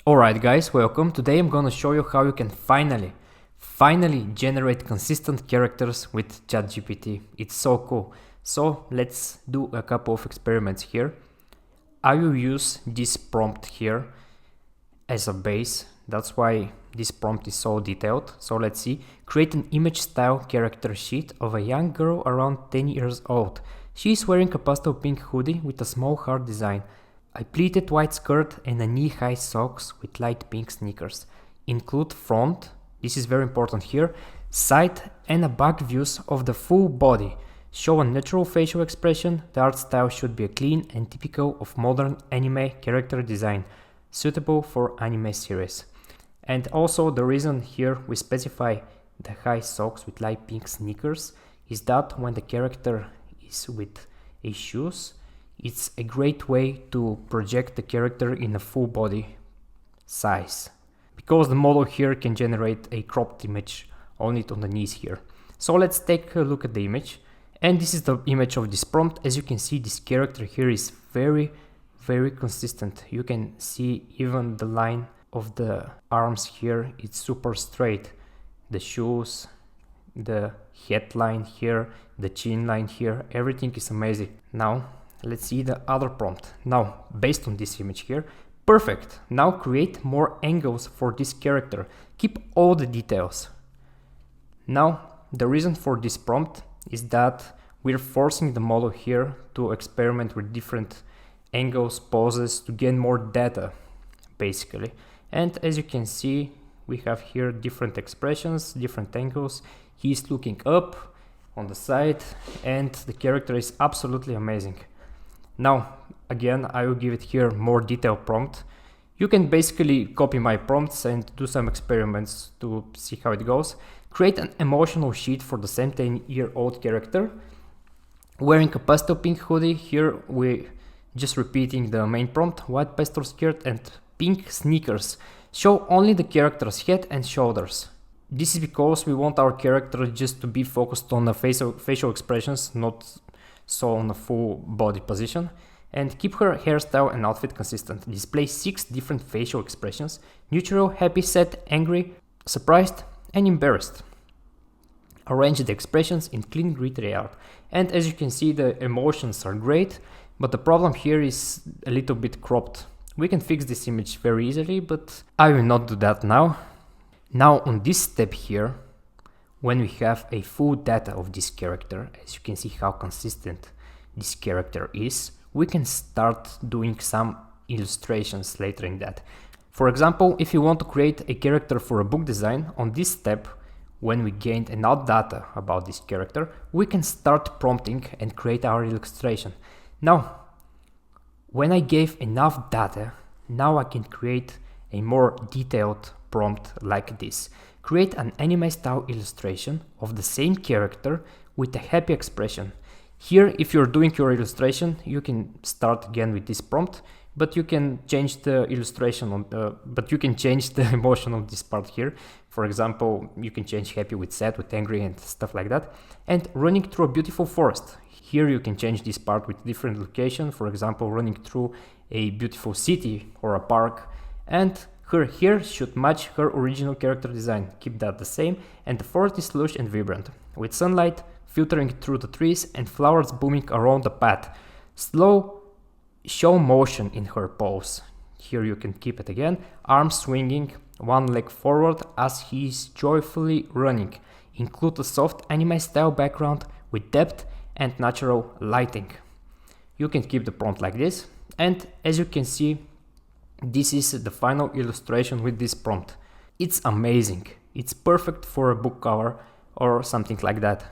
Alright guys, welcome. Today I'm gonna show you how you can finally generate consistent characters with ChatGPT. It's so cool. So let's do a couple of experiments here. I will use this prompt here as a base. That's why this prompt is so detailed. So let's see. Create an image style character sheet of a young girl around 10 years old. She is wearing a pastel pink hoodie with a small heart design, a pleated white skirt and a knee-high socks with light pink sneakers. Include front, this is very important here, side and a back views of the full body. Show a natural facial expression. The art style should be clean and typical of modern anime character design, suitable for anime series. And also the reason here we specify the high socks with light pink sneakers is that when the character is with a shoes, it's a great way to project the character in a full body size, because the model here can generate a cropped image only on the knees here. So let's take a look at the image, and this is the image of this prompt. As you can see, this character here is very consistent. You can see even the line of the arms here, it's super straight. The shoes, the headline here, the chin line here, everything is amazing. Now let's see the other prompt. Now, based on this image here, perfect. Now create more angles for this character. Keep all the details. Now, the reason for this prompt is that we're forcing the model here to experiment with different angles, poses to gain more data, basically. And as you can see, we have here different expressions, different angles. He's looking up on the side, and the character is absolutely amazing. Now, again, I will give it here more detailed prompt. You can basically copy my prompts and do some experiments to see how it goes. Create an emotional sheet for the same 10-year-old character. Wearing a pastel pink hoodie, here we just repeating the main prompt, white pastel skirt and pink sneakers. Show only the character's head and shoulders. This is because we want our character just to be focused on the facial expressions, not so on a full body position. And keep her hairstyle and outfit consistent. Display 6 different facial expressions: neutral, happy, sad, angry, surprised and embarrassed. Arrange the expressions in clean grid layout. And as you can see, the emotions are great, but the problem here is a little bit cropped. We can fix this image very easily, but I will not do that now. Now on this step here, when we have a full data of this character, as you can see how consistent this character is, we can start doing some illustrations later in that. For example, if you want to create a character for a book design, on this step, when we gained enough data about this character, we can start prompting and create our illustration. Now, when I gave enough data, now I can create a more detailed prompt like this. Create an anime style illustration of the same character with a happy expression. Here, if you're doing your illustration, you can start again with this prompt, but you can change the illustration but you can change the emotion of this part here. For example, you can change happy with sad, with angry and stuff like that. And running through a beautiful forest. Here you can change this part with different location. For example, running through a beautiful city or a park. And her hair should match her original character design. Keep that the same. And the forest is lush and vibrant, with sunlight filtering through the trees and flowers blooming around the path. Slow show motion in her pose. Here you can keep it again. Arms swinging, one leg forward as he is joyfully running. Include a soft anime style background with depth and natural lighting. You can keep the prompt like this. And as you can see, this is the final illustration with this prompt. It's amazing. It's perfect for a book cover or something like that.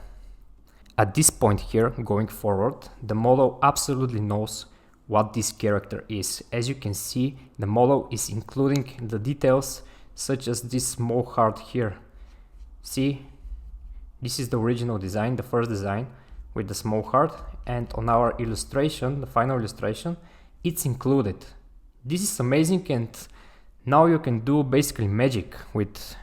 At this point here, going forward, the model absolutely knows what this character is. As you can see, the model is including the details such as this small heart here. See, this is the original design, the first design with the small heart, and on our illustration, the final illustration, it's included. This is amazing, and now you can do basically magic with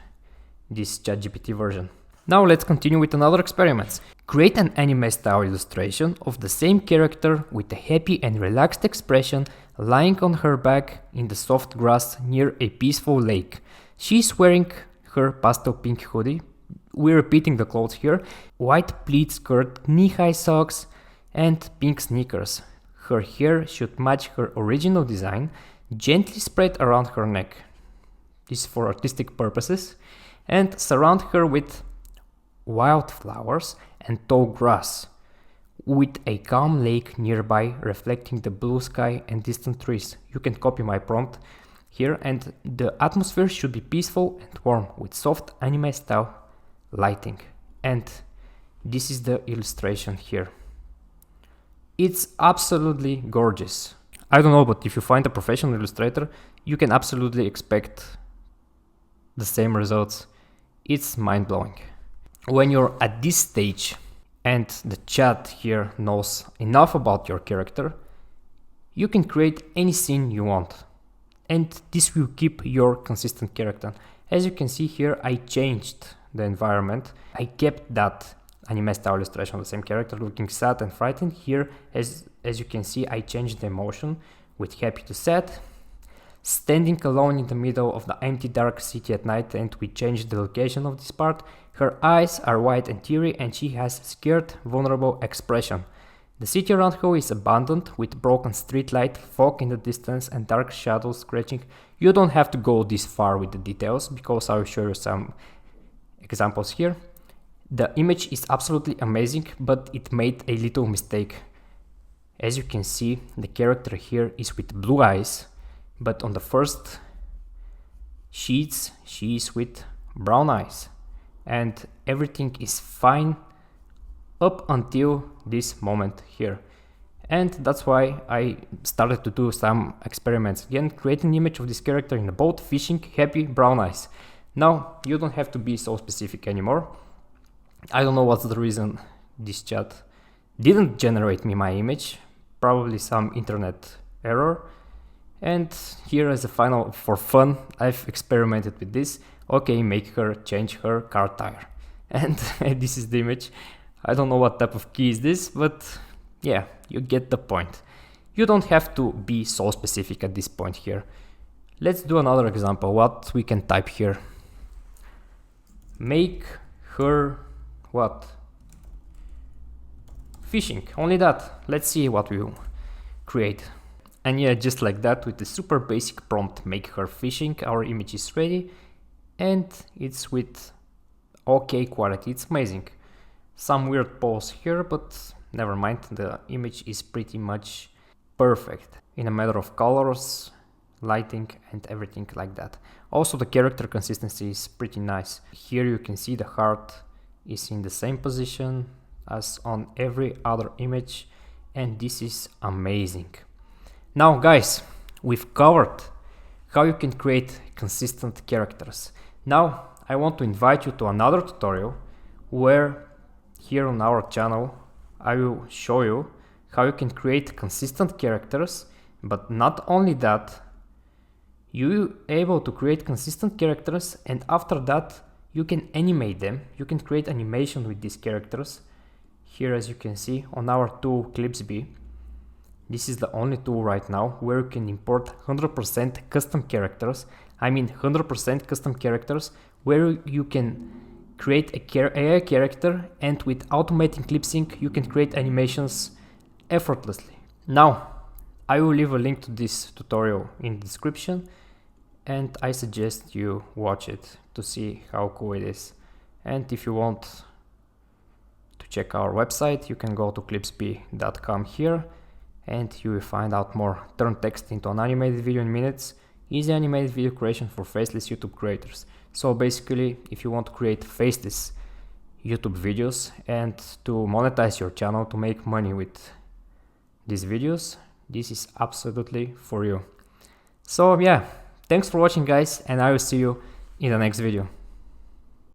this ChatGPT version. Now let's continue with another experiment. Create an anime style illustration of the same character with a happy and relaxed expression lying on her back in the soft grass near a peaceful lake. She's wearing her pastel pink hoodie. We're repeating the clothes here. White pleat skirt, knee-high socks and pink sneakers. Her hair should match her original design, gently spread around her neck. This is for artistic purposes. And surround her with wildflowers and tall grass, with a calm lake nearby reflecting the blue sky and distant trees. You can copy my prompt here, and the atmosphere should be peaceful and warm with soft anime style lighting. And this is the illustration here. It's absolutely gorgeous. I don't know, but if you find a professional illustrator, you can absolutely expect the same results. It's mind-blowing. When you're at this stage and the chat here knows enough about your character, you can create any scene you want. And this will keep your consistent character. As you can see here, I changed the environment. I kept that anime style illustration of the same character looking sad and frightened. Here, as you can see, I changed the emotion with happy to sad. Standing alone in the middle of the empty dark city at night, and we changed the location of this part. Her eyes are wide and teary and she has scared, vulnerable expression. The city around her is abandoned with broken streetlight, fog in the distance and dark shadows scratching. You don't have to go this far with the details because I will show you some examples here. The image is absolutely amazing, but it made a little mistake. As you can see, the character here is with blue eyes, but on the first sheets she is with brown eyes, and everything is fine up until this moment here. And that's why I started to do some experiments again, creating an image of this character in a boat, fishing, happy, brown eyes. Now you don't have to be so specific anymore. I don't know what's the reason this chat didn't generate me my image, probably some internet error. And here as a final, for fun, I've experimented with this. Okay, make her change her car tire. And this is the image. I don't know what type of key is this, but yeah, you get the point. You don't have to be so specific at this point here. Let's do another example. What we can type here. Make her what? Fishing, only that. Let's see what we will create. And yeah, just like that, with the super basic prompt, make her fishing, our image is ready. And it's with okay quality, it's amazing. Some weird pose here, but never mind, the image is pretty much perfect in a matter of colors, lighting and everything like that. Also the character consistency is pretty nice. Here you can see the heart is in the same position as on every other image, and this is amazing. Now guys, we've covered how you can create consistent characters. Now I want to invite you to another tutorial where here on our channel I will show you how you can create consistent characters, but not only that, you're able to create consistent characters, and after that you can animate them. You can create animation with these characters. Here as you can see on our tool Clipsby, this is the only tool right now where you can import 100% custom characters. I mean 100% custom characters where you can create a AI character, and with automating lip sync you can create animations effortlessly. Now I will leave a link to this tutorial in the description, and I suggest you watch it to see how cool it is. And if you want to check our website, you can go to clipsby.com here and you will find out more. Turn text into an animated video in minutes. Easy animated video creation for faceless YouTube creators. So basically, if you want to create faceless YouTube videos and to monetize your channel, to make money with these videos, this is absolutely for you. So yeah, thanks for watching guys, and I will see you in the next video.